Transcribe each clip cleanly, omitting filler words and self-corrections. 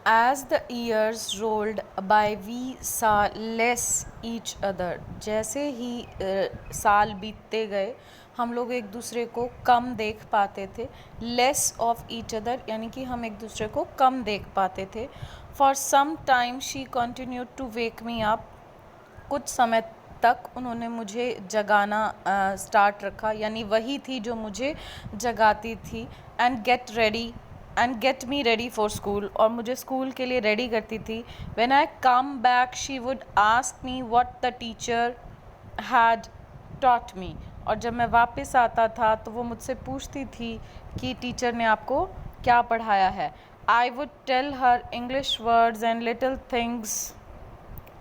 As the years rolled by, we saw less each other. जैसे ही साल बीतते गए हम लोग एक दूसरे को कम देख पाते थे. Less of each other यानी कि हम एक दूसरे को कम देख पाते थे. For some time she continued to wake me up. कुछ समय तक उन्होंने मुझे जगाना स्टार्ट रखा, यानी वही थी जो मुझे जगाती थी. And get me ready for school, और मुझे स्कूल के लिए रेडी करती थी. When I come back she would ask me what the teacher had taught me. और जब मैं वापस आता था तो वो मुझसे पूछती थी कि टीचर ने आपको क्या पढ़ाया है. I would tell her English words and little things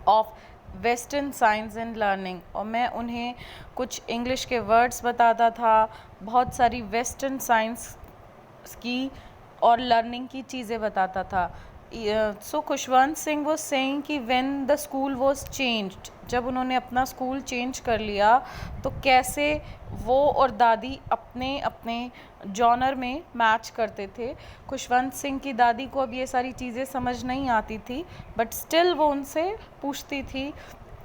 of western science and learning. और मैं उन्हें कुछ इंग्लिश के वर्ड्स बताता था, बहुत सारी वेस्टर्न साइंस की और लर्निंग की चीज़ें बताता था. सो खुशवंत सिंह वो सेइंग कि when the school was changed, जब उन्होंने अपना स्कूल चेंज कर लिया तो कैसे वो और दादी अपने अपने जॉनर में मैच करते थे. खुशवंत सिंह की दादी को अब ये सारी चीज़ें समझ नहीं आती थी, बट स्टिल वो उनसे पूछती थी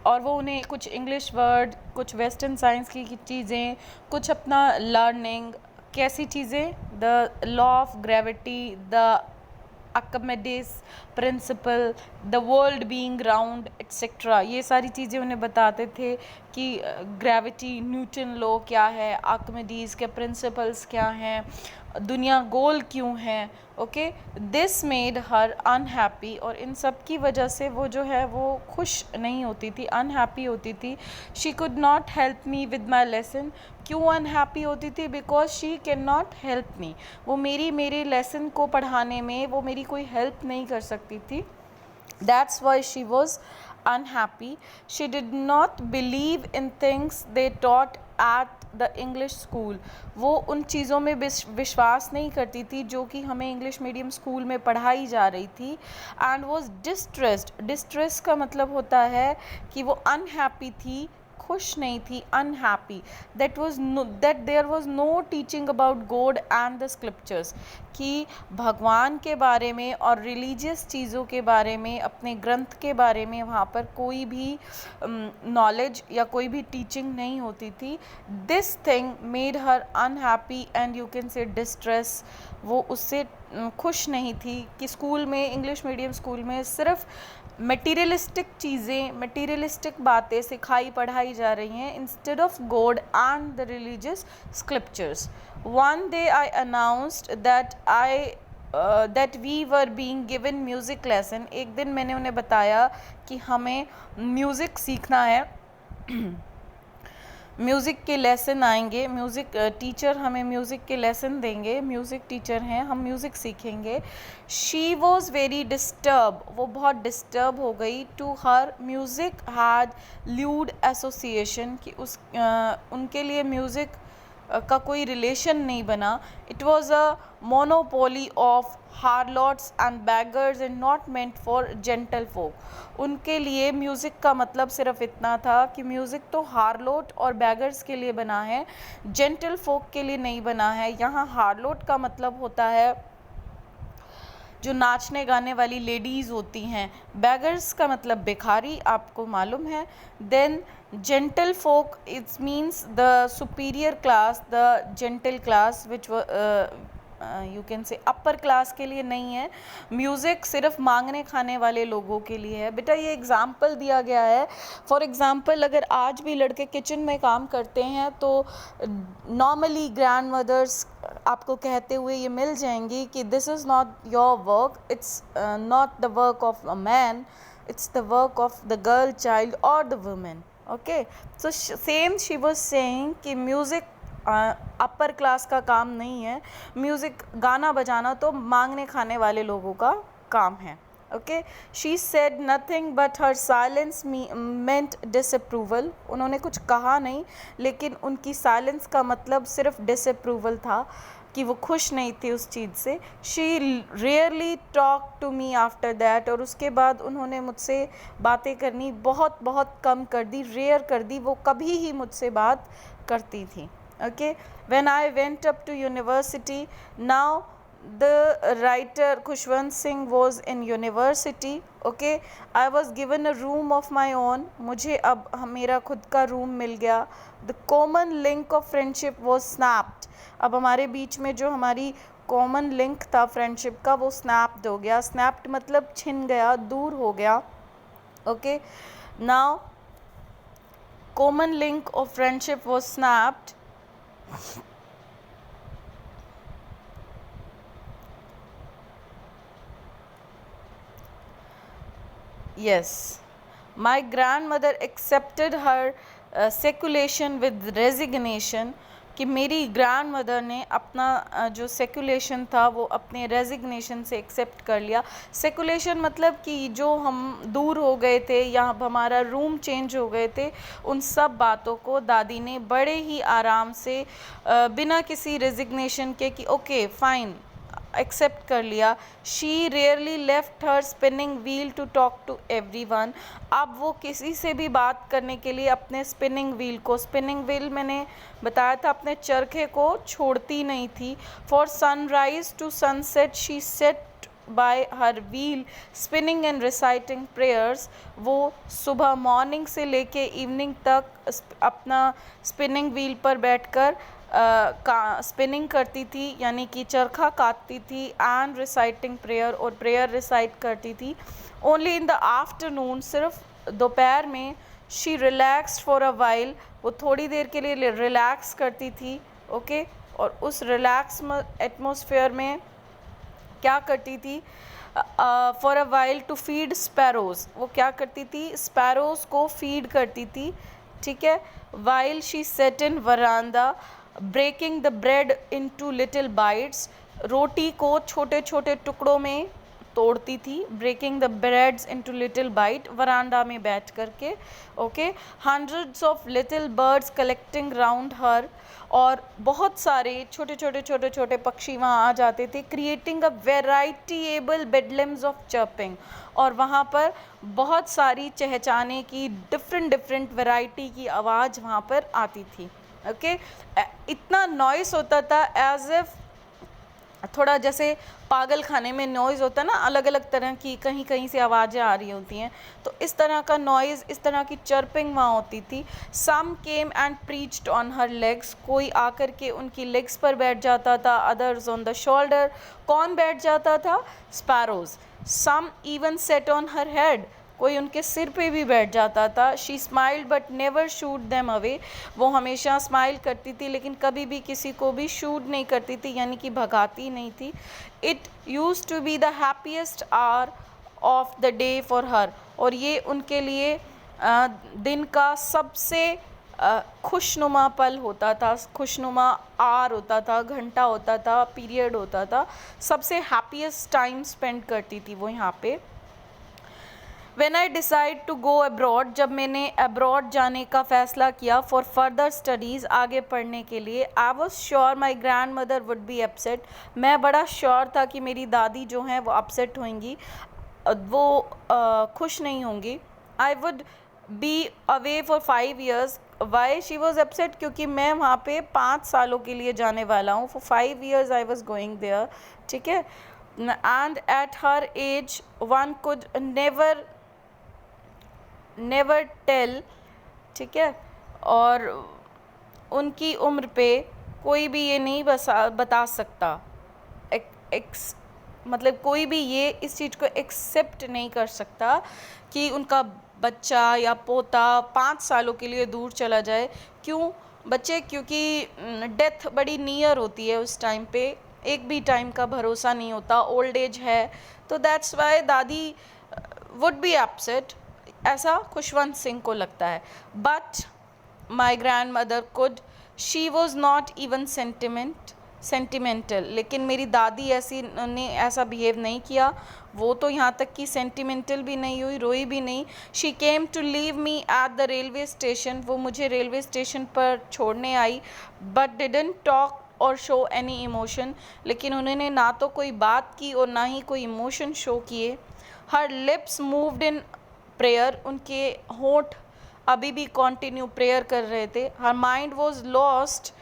और वो उन्हें कुछ इंग्लिश वर्ड, कुछ वेस्टर्न साइंस की चीज़ें, कुछ अपना लर्निंग, कैसी चीज़ें, the law of gravity, the Archimedes principal, the world being round etcetera, ये सारी चीज़ें उन्हें बताते थे कि ग्रेविटी, न्यूटन लॉ क्या है, आर्किमिडीज के प्रिंसिपल्स क्या हैं, दुनिया गोल क्यों है. Okay, this made her unhappy. और इन सब की वजह से वो जो है वो खुश नहीं होती थी, अनहैप्पी होती थी. She could not help me with my lesson. क्यों अनहैप्पी होती थी? Because she can not help me. वो मेरे लेसन को पढ़ाने में वो मेरी कोई हेल्प नहीं कर सकती थी. That's why she was unhappy. She did not believe in things they taught at the English school. वो उन चीज़ों में विश्वास नहीं करती थी जो कि हमें इंग्लिश मीडियम स्कूल में पढ़ाई जा रही थी. And was distressed. डिस्ट्रेस का मतलब होता है कि वो अनहैप्पी थी, खुश नहीं थी, unhappy. That there was no teaching about God and the scriptures. कि भगवान के बारे में और रिलीजियस चीज़ों के बारे में, अपने ग्रंथ के बारे में वहाँ पर कोई भी नॉलेज या कोई भी टीचिंग नहीं होती थी. This thing made her unhappy and you can से डिस्ट्रेस. वो उससे खुश नहीं थी कि स्कूल में, इंग्लिश मीडियम स्कूल में सिर्फ मटीरियलिस्टिक चीज़ें, मटीरियलिस्टिक बातें सिखाई पढ़ाई जा रही हैं instead of God and the religious scriptures. One day I announced that we were being given music lesson. एक दिन मैंने उन्हें बताया कि हमें म्यूज़िक सीखना है, म्यूज़िक के लेसन आएंगे, म्यूज़िक टीचर हमें म्यूज़िक के लेसन देंगे, म्यूज़िक टीचर हैं, हम म्यूज़िक सीखेंगे. She was very disturb. वो बहुत डिस्टर्ब हो गई. To her music had lewd association, कि उनके लिए म्यूज़िक का कोई रिलेशन नहीं बना. It was a monopoly of harlots and beggars and not meant for gentle folk. उनके लिए म्यूज़िक का मतलब सिर्फ इतना था कि म्यूज़िक तो हार्लोट और बैगर्स के लिए बना है, जेंटल फोक के लिए नहीं बना है. यहाँ हार्लोट का मतलब होता है जो नाचने गाने वाली लेडीज़ होती हैं. बैगर्स का मतलब भिखारी, आपको मालूम है. Then gentle folk, it's means the superior class, the gentle class, which you can say upper class के लिए नहीं है. म्यूज़िक सिर्फ मांगने खाने वाले लोगों के लिए है. बेटा ये एग्ज़ाम्पल दिया गया है. फॉर एग्ज़ाम्पल, अगर आज भी लड़के किचन में काम करते हैं तो नॉर्मली ग्रैंड मदर्स आपको कहते हुए ये मिल जाएंगी कि this is not your work, it's not the work of a man, it's the work of the girl child और the women. Okay, so same she was saying कि म्यूज़िक अपर क्लास का काम नहीं है. म्यूज़िक गाना बजाना तो मांगने खाने वाले लोगों का काम है. Okay, she said nothing but her silence meant disapproval. उन्होंने कुछ कहा नहीं, लेकिन उनकी साइलेंस का मतलब सिर्फ डिसअप्रूवल था, कि वो खुश नहीं थी उस चीज़ से. She rarely talk to me after that. और उसके बाद उन्होंने मुझसे बातें करनी बहुत बहुत कम कर दी, रेयर कर दी. वो कभी ही मुझसे बात करती थी. Okay, when I went up to university, now the writer Khushwant Singh was in university. Okay, I was given a room of my own. मुझे अब मेरा खुद का रूम मिल गया. The common link of friendship was snapped. अब हमारे बीच में जो हमारी कॉमन लिंक था फ्रेंडशिप का वो स्नैप्ड हो गया. स्नैप्ड मतलब छिन गया, दूर हो गया. Okay, now common link of friendship was snapped. Yes, my grandmother accepted her seculation with resignation. कि मेरी ग्रैंड मदर ने अपना जो सेकुलेशन था वो अपने रेजिग्नेशन से एक्सेप्ट कर लिया. सेकुलेशन मतलब कि जो हम दूर हो गए थे या हमारा रूम चेंज हो गए थे, उन सब बातों को दादी ने बड़े ही आराम से बिना किसी रेजिग्नेशन के कि ओके फाइन एक्सेप्ट कर लिया. She rarely left her spinning wheel to talk to everyone. अब वो किसी से भी बात करने के लिए अपने स्पिनिंग व्हील मैंने बताया था अपने चरखे को छोड़ती नहीं थी. For sunrise to sunset she set by her wheel spinning and reciting prayers. वो सुबह मॉर्निंग से लेके इवनिंग तक अपना स्पिनिंग व्हील पर बैठकर स्पिनिंग करती थी, यानी कि चरखा काटती थी. एंड रिसाइटिंग प्रेयर, और प्रेयर रिसाइट करती थी. ओनली इन द आफ्टरनून, सिर्फ दोपहर में, she relaxed for a while. वो थोड़ी देर के लिए रिलैक्स करती थी. ओके, और उस रिलैक्स एटमॉस्फेयर में क्या करती थी? For a while to feed sparrows. वो क्या करती थी? स्पैरोज़ को फीड करती थी. ठीक है. While she sat in veranda breaking the bread into little bites. रोटी को छोटे छोटे टुकड़ों में तोड़ती थी. Breaking the breads into little bite, veranda में बैठ करके. Okay. Hundreds of little birds collecting round her. और बहुत सारे छोटे छोटे पक्षी वहाँ आ जाते थे. Creating a veritable bedlams of chirping. और वहाँ पर बहुत सारी चहचाने की डिफरेंट वैरायटी की आवाज़ वहाँ पर आती थी. ओके. इतना नॉइस होता था एज इफ थोड़ा जैसे पागल खाने में नॉइज़ होता है ना, अलग अलग तरह की कहीं कहीं से आवाज़ें आ रही होती हैं, तो इस तरह का नॉइज़, इस तरह की चर्पिंग वहाँ होती थी. Some came and perched on her legs. कोई आकर के उनकी लेग्स पर बैठ जाता था. Others on the shoulder. कौन बैठ जाता था? Sparrows. Some even sat on her head. कोई उनके सिर पे भी बैठ जाता था. She smiled but never shooed them away. वो हमेशा स्माइल करती थी लेकिन कभी भी किसी को भी शूट नहीं करती थी, यानी कि भगाती नहीं थी. It used to be the happiest hour of the day for her. और ये उनके लिए दिन का सबसे खुशनुमा पल होता था, खुशनुमा आवर होता था, घंटा होता था, पीरियड होता था. सबसे हैप्पीएस्ट टाइम स्पेंड करती थी वो यहाँ पे. When I decide to go abroad, जब मैंने अब्रॉड जाने का फ़ैसला किया फॉर फर्दर स्टडीज़, आगे पढ़ने के लिए, I was sure my grand mother would be upset. मैं बड़ा श्योर था कि मेरी दादी जो हैं वो अपसेट होंगी, वो खुश नहीं होंगी. I would be away for 5 years. Why she was upset? क्योंकि मैं वहाँ पे 5 सालों के लिए जाने वाला हूँ. For 5 years I was going there. ठीक है. And at her age one could never tell. ठीक है. और उनकी उम्र पे कोई भी ये नहीं बता सकता, मतलब कोई भी ये इस चीज़ को एक्सेप्ट नहीं कर सकता कि उनका बच्चा या पोता 5 सालों के लिए दूर चला जाए. क्यों बच्चे? क्योंकि डेथ बड़ी नियर होती है उस टाइम पे. एक भी टाइम का भरोसा नहीं होता. ओल्ड एज है, तो दैट्स वाई दादी वुड बी अपसेट, ऐसा खुशवंत सिंह को लगता है. But my grand mother could. She was not even sentimental. लेकिन मेरी दादी ने ऐसा बिहेव नहीं किया. वो तो यहाँ तक कि सेंटिमेंटल भी नहीं हुई, रोई भी नहीं. She came to leave me at the railway station. वो मुझे रेलवे स्टेशन पर छोड़ने आई. But didn't talk or show any emotion. लेकिन उन्होंने ना तो कोई बात की और ना ही कोई इमोशन शो किए. हर लिप्स मूव्ड इन प्रेयर. उनके होंठ अभी भी कंटिन्यू प्रेयर कर रहे थे. Her mind was lost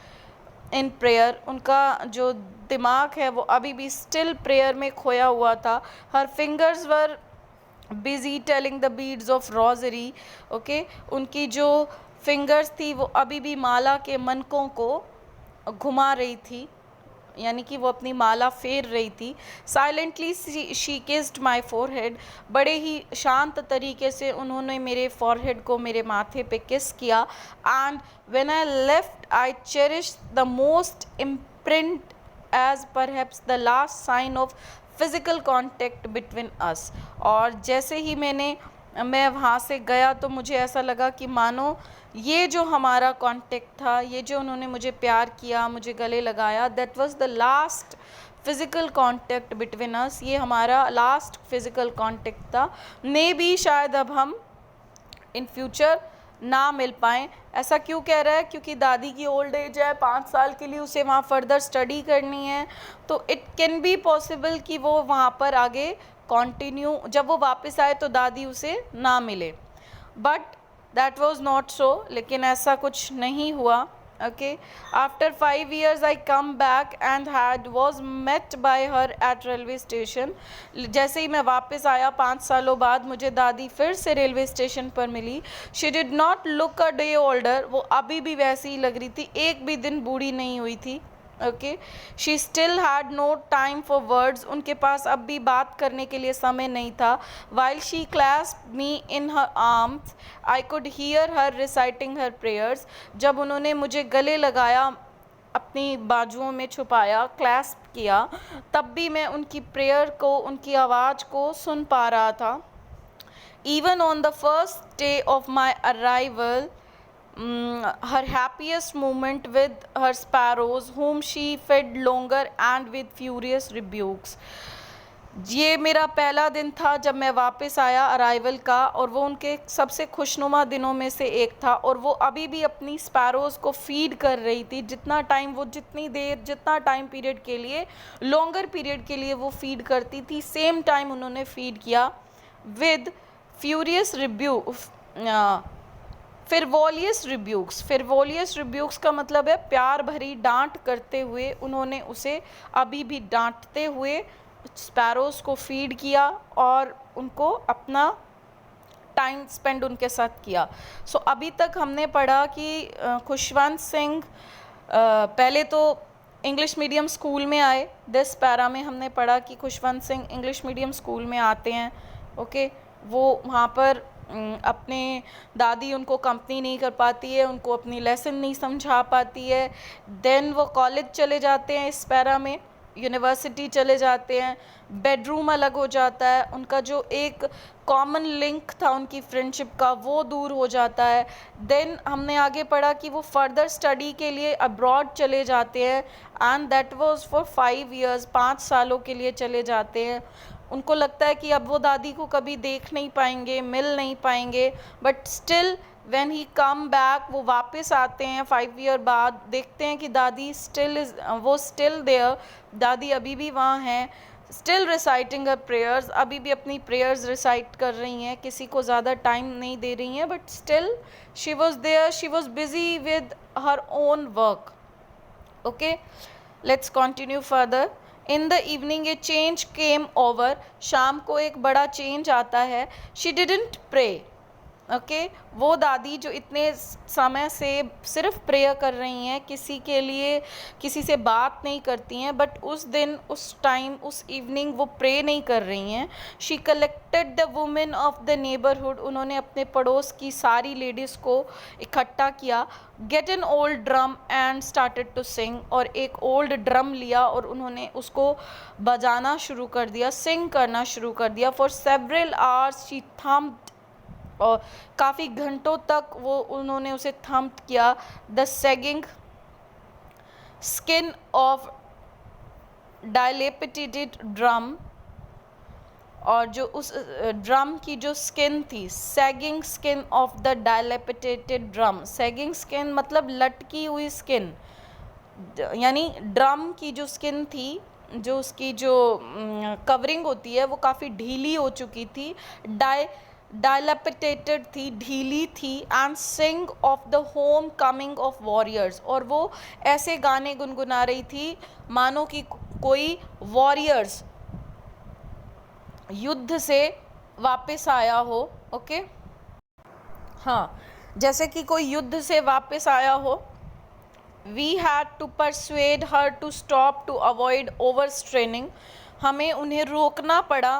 in prayer, उनका जो दिमाग है वो अभी भी स्टिल प्रेयर में खोया हुआ था. हर fingers were busy telling the beads of rosary. Okay, उनकी जो फिंगर्स थी वो अभी भी माला के मनकों को घुमा रही थी, यानी कि वो अपनी माला फेर रही थी. Silently she kissed my forehead. बड़े ही शांत तरीके से उन्होंने मेरे फॉरहेड को, मेरे माथे पे किस किया. And when I left I cherish the most imprint as perhaps the last sign of physical contact between us. और जैसे ही मैं वहाँ से गया तो मुझे ऐसा लगा कि मानो ये जो हमारा कांटेक्ट था, ये जो उन्होंने मुझे प्यार किया, मुझे गले लगाया, that was the last physical contact between us. ये हमारा लास्ट फिज़िकल कांटेक्ट था. मे बी शायद अब हम इन फ्यूचर ना मिल पाएँ. ऐसा क्यों कह रहा है? क्योंकि दादी की ओल्ड एज है, 5 साल के लिए उसे वहाँ फर्दर स्टडी करनी है. तो इट कैन बी पॉसिबल कि वो वहाँ पर आगे कंटिन्यू, जब वो वापस आए तो दादी उसे ना मिले. But that was not so. लेकिन ऐसा कुछ नहीं हुआ. Okay, after 5 years I come back and was met by her at railway station. जैसे ही मैं वापस आया 5 सालों बाद, मुझे दादी फिर से रेलवे स्टेशन पर मिली. She did not look a day older. वो अभी भी वैसी ही लग रही थी, एक भी दिन बूढ़ी नहीं हुई थी. Okay, she still had no time for words. उनके पास अब भी बात करने के लिए समय नहीं था. While she clasped me in her arms I could hear her reciting her prayers. जब उन्होंने मुझे गले लगाया, अपनी बाजुओं में छुपाया, क्लैस्प किया, तब भी मैं उनकी प्रेयर को, उनकी आवाज़ को सुन पा रहा था. Even on the first day of my arrival, her happiest moment with her sparrows, whom she fed longer and with furious rebukes. ये मेरा पहला दिन था जब मैं वापस आया अराइवल का, और वो उनके सबसे खुशनुमा दिनों में से एक था. और वो अभी भी अपनी स्पैरोज़ को फीड कर रही थी. जितना टाइम पीरियड के लिए, लॉन्गर पीरियड के लिए वो फीड करती थी, सेम टाइम उन्होंने फीड किया विद फ्यूरियस फिरवोलियस रिब्यूक्स का मतलब है प्यार भरी डांट करते हुए. उन्होंने उसे अभी भी डांटते हुए स्पैरोज़ को फीड किया और उनको अपना टाइम स्पेंड उनके साथ किया. सो अभी तक हमने पढ़ा कि खुशवंत सिंह पहले तो इंग्लिश मीडियम स्कूल में आए. 10 पैरा में हमने पढ़ा कि Khushwant Singh English medium school में आते हैं. ओके, वो वहाँ पर अपने दादी उनको कंपनी नहीं कर पाती है, उनको अपनी लेसन नहीं समझा पाती है. देन वो कॉलेज चले जाते हैं इस पैरा में, यूनिवर्सिटी चले जाते हैं, बेडरूम अलग हो जाता है, उनका जो एक कॉमन लिंक था उनकी फ्रेंडशिप का वो दूर हो जाता है. देन हमने आगे पढ़ा कि वो फर्दर स्टडी के लिए अब्रॉड चले जाते हैं, and that was for 5 years, 5 सालों के लिए चले जाते हैं. उनको लगता है कि अब वो दादी को कभी देख नहीं पाएंगे, मिल नहीं पाएंगे. But still when he come back, वो वापस आते हैं 5 year बाद, देखते हैं कि दादी स्टिल देयर. दादी अभी भी वहाँ हैं, स्टिल रिसाइटिंग हर प्रेयर्स. अभी भी अपनी प्रेयर्स रिसाइट कर रही हैं, किसी को ज़्यादा टाइम नहीं दे रही हैं. But still she was there, she was busy with her own work. Okay, let's continue further. In the evening a change came over. शाम को एक बड़ा चेंज आता है. She didn't pray. ओके, वो दादी जो इतने समय से सिर्फ प्रेयर कर रही हैं, किसी के लिए किसी से बात नहीं करती हैं, बट उस दिन, उस टाइम, उस इवनिंग वो प्रे नहीं कर रही हैं. She collected the women of the neighbourhood. उन्होंने अपने पड़ोस की सारी लेडीज़ को इकट्ठा किया. Get an old drum and started to sing. और एक ओल्ड ड्रम लिया और उन्होंने उसको बजाना शुरू कर दिया, सिंग करना शुरू कर दिया. For several hours she thumped. और काफ़ी घंटों तक उन्होंने उसे थम्प किया. The sagging skin of dilapidated drum. और जो उस ड्रम की जो स्किन थी, sagging skin of the dilapidated drum. Sagging skin मतलब लटकी हुई स्किन, यानी ड्रम की जो स्किन थी, जो उसकी जो कवरिंग होती है वो काफ़ी ढीली हो चुकी थी. डायलपिटेटेड थी, ढीली थी, and Singh of the home coming of warriors, और वो ऐसे गाने गुनगुना रही थी मानो कि कोई वॉरियर्स युद्ध से वापस आया हो। ओके, हाँ, जैसे कि कोई युद्ध से वापस आया हो। We had to persuade her to stop to avoid over straining, हमें उन्हें रोकना पड़ा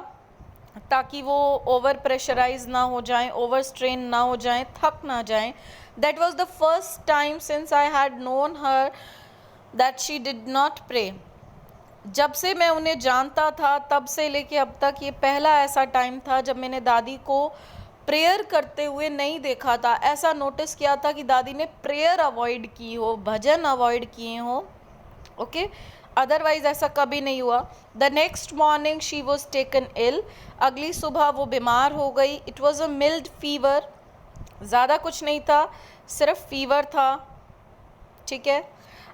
ताकि वो ओवर प्रेशराइज ना हो जाएं, ओवर स्ट्रेन ना हो जाएं, थक ना जाएं। That was the first time since I had known her that she did not pray. जब से मैं उन्हें जानता था तब से लेके अब तक ये पहला ऐसा टाइम था जब मैंने दादी को प्रेयर करते हुए नहीं देखा था, ऐसा नोटिस किया था कि दादी ने प्रेयर अवॉइड की हो, भजन अवॉइड किए हो। ओके, अदरवाइज ऐसा कभी नहीं हुआ। The next morning she was taken ill, अगली सुबह वो बीमार हो गई। It was a mild fever, ज़्यादा कुछ नहीं था, सिर्फ फीवर था, ठीक है।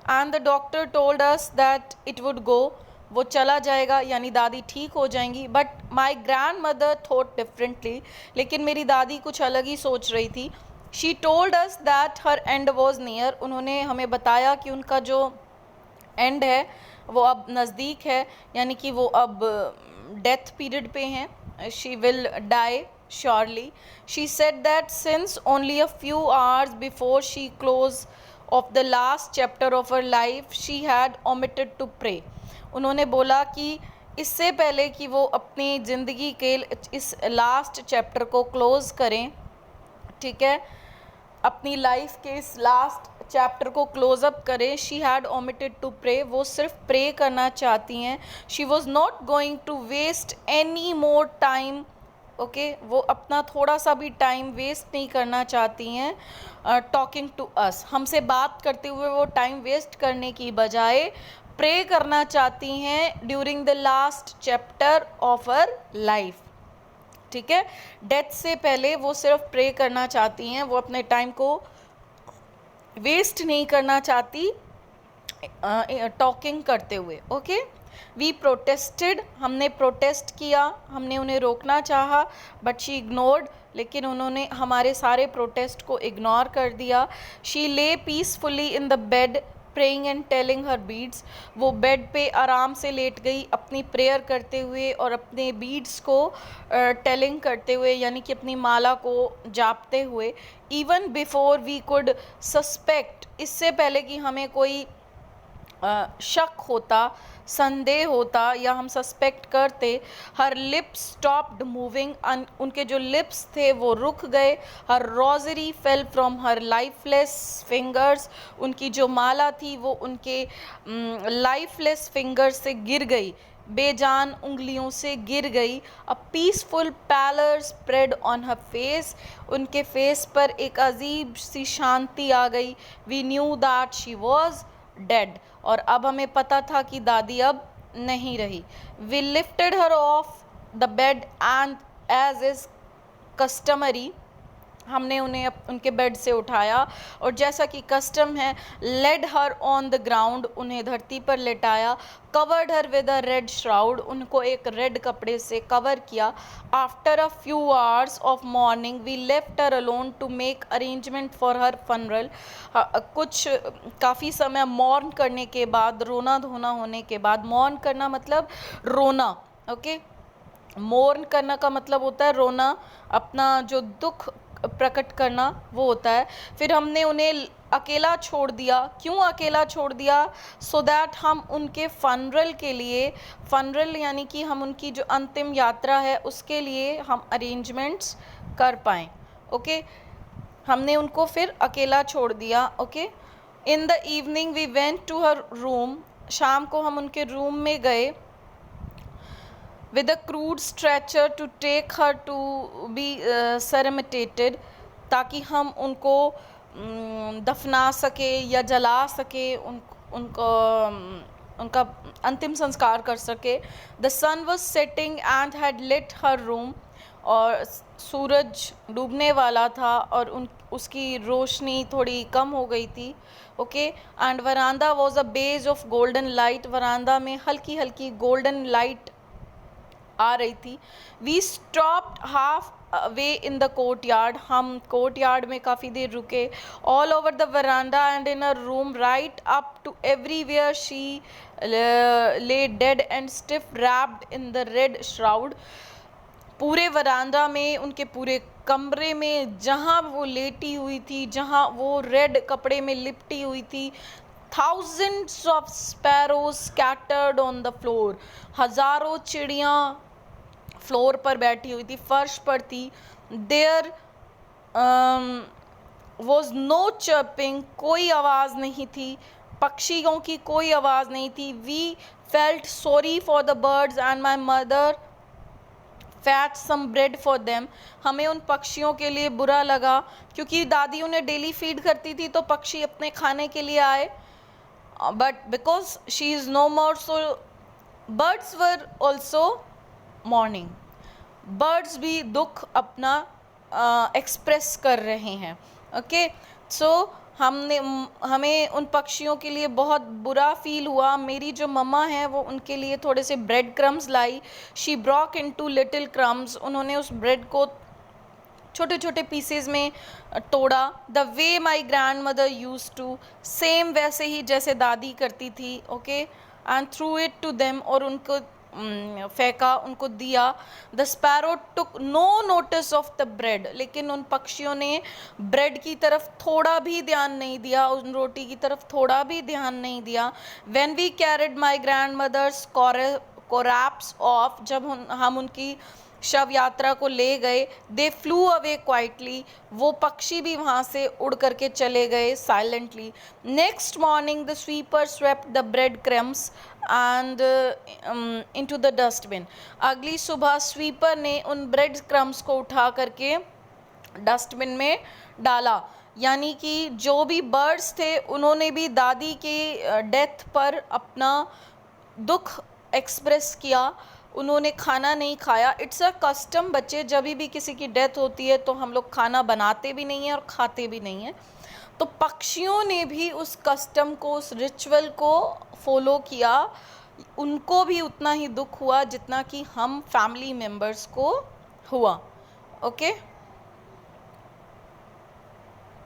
And the doctor told us that it would go, वो चला जाएगा, यानी दादी ठीक हो जाएंगी। But my grandmother thought differently, लेकिन मेरी दादी कुछ अलग ही सोच रही थी। She told us that her end was near, उन्होंने हमें बताया कि उनका जो एंड है वो अब नज़दीक है, यानी कि वो अब डेथ पीरियड पे हैं। She will die surely. She said that since only a few hours before she close of the last chapter of her life she had omitted to pray, उन्होंने बोला कि इससे पहले कि वो अपनी ज़िंदगी के इस लास्ट चैप्टर को क्लोज़ करें, ठीक है, अपनी लाइफ के इस लास्ट चैप्टर को क्लोज अप करें, she had omitted to pray, वो सिर्फ प्रे करना चाहती हैं। She was not going to waste any more time, okay, वो अपना थोड़ा सा भी टाइम वेस्ट नहीं करना चाहती हैं टॉकिंग टू अस, हमसे बात करते हुए वो टाइम वेस्ट करने की बजाय प्रे करना चाहती हैं during the last chapter of her life, ठीक है। डेथ से पहले वो सिर्फ प्रे करना चाहती हैं, वो अपने टाइम को वेस्ट नहीं करना चाहती टॉकिंग करते हुए। ओके, वी प्रोटेस्टेड, हमने प्रोटेस्ट किया, हमने उन्हें रोकना चाहा, बट शी इग्नोर्ड, लेकिन उन्होंने हमारे सारे प्रोटेस्ट को इग्नोर कर दिया। शी ले peacefully in the bed praying and telling her beads, वो बेड पे आराम से लेट गई अपनी प्रेयर करते हुए और अपने बीड्स को टेलिंग करते हुए, यानी कि अपनी माला को जापते हुए। Even before we could suspect, इससे पहले कि हमें कोई शक होता, संदेह होता या हम सस्पेक्ट करते, हर लिप्स स्टॉप्ड मूविंग, उनके जो लिप्स थे वो रुक गए। Her rosary fell from her lifeless fingers, उनकी जो माला थी वो उनके लाइफलेस फिंगर्स से गिर गई, बेजान उंगलियों से गिर गई। A peaceful pallor spread on her face, उनके फेस पर एक अजीब सी शांति आ गई। We knew that she was dead, और अब हमें पता था कि दादी अब नहीं रही। We lifted her off the bed and as is customary, हमने उन्हें उनके बेड से उठाया और जैसा कि कस्टम है laid her on the ground, उन्हें धरती पर लेटाया। Covered her with a red shroud, उनको एक रेड कपड़े से कवर किया। After a few hours of mourning we left her alone to make arrangement for her funeral, कुछ काफ़ी समय मॉर्न करने के बाद, रोना धोना होने के बाद, मॉर्न करना मतलब रोना, ओके, मोर्न करना का मतलब होता है रोना, अपना जो दुख प्रकट करना वो होता है। फिर हमने उन्हें अकेला छोड़ दिया। क्यों अकेला छोड़ दिया? सो दैट हम उनके फनरल के लिए, फनरल यानी कि हम उनकी जो अंतिम यात्रा है उसके लिए हम अरेंजमेंट्स कर पाएँ। ओके, हमने उनको फिर अकेला छोड़ दिया। Okay, in the evening we went to her room, शाम को हम उनके रूम में गए। with a crude stretcher to take her to be cremated, ताकि हम उनको दफना सके या जला सके, उनको उनका अंतिम संस्कार कर सके। The sun was setting and had lit her room, और सूरज डूबने वाला था और उसकी रोशनी थोड़ी कम हो गई थी। Okay, and veranda was a blaze of golden light, वरांदा में हल्की हल्की गोल्डन लाइट आ रही थी। We stopped halfway in the courtyard, हम कोर्ट यार्ड में काफ़ी देर रुके. All over the veranda and in a room, right up to everywhere she lay dead and stiff wrapped in the red shroud. पूरे वरांडा में, उनके पूरे कमरे में, जहाँ वो लेटी हुई थी, जहाँ वो रेड कपड़े में लिपटी हुई थी, thousands of sparrows scattered on the floor. हजारों चिड़ियाँ फ्लोर पर बैठी हुई थी, फर्श पर थी. देयर वॉज नो चर्पिंग, कोई आवाज़ नहीं थी, पक्षियों की कोई आवाज़ नहीं थी. We felt sorry for the birds and my mother fat some bread for them. हमें उन पक्षियों के लिए बुरा लगा क्योंकि दादी उन्हें डेली फीड करती थी, तो पक्षी अपने खाने के लिए आए. But because she is no more, so birds were also mourning. Birds भी दुख अपना एक्सप्रेस कर रहे हैं. ओके, सो हमें उन पक्षियों के लिए बहुत बुरा फील हुआ. मेरी जो मम्मा है वो उनके लिए थोड़े से ब्रेड क्रम्स लाई. She broke into little crumbs, उन्होंने उस ब्रेड को छोटे छोटे पीसेस में तोड़ा. The way my grandmother use to, same वैसे ही जैसे दादी करती थी. Okay, and threw it to them, और उनको फेंका, उनको दिया. The sparrow took no notice of the bread, लेकिन उन पक्षियों ने ब्रेड की तरफ थोड़ा भी ध्यान नहीं दिया, उन रोटी की तरफ थोड़ा भी ध्यान नहीं दिया. When we carried my grandmother's corpse off, जब हम उनकी शव यात्रा को ले गए, दे फ्लू अवे क्वाइटली, वो पक्षी भी वहाँ से उड़ करके चले गए silently. Next morning the sweeper swept the bread crumbs and into the dustbin. अगली सुबह स्वीपर ने उन ब्रेड क्रम्स को उठा करके डस्टबिन में डाला. यानी कि जो भी बर्ड्स थे उन्होंने भी दादी के डेथ पर अपना दुख एक्सप्रेस किया, उन्होंने खाना नहीं खाया. इट्स अ कस्टम बच्चे, जब भी किसी की डेथ होती है तो हम लोग खाना बनाते भी नहीं हैं और खाते भी नहीं हैं. तो पक्षियों ने भी उस कस्टम को, उस रिचुअल को फॉलो किया. उनको भी उतना ही दुख हुआ जितना कि हम फैमिली मेम्बर्स को हुआ. ओके.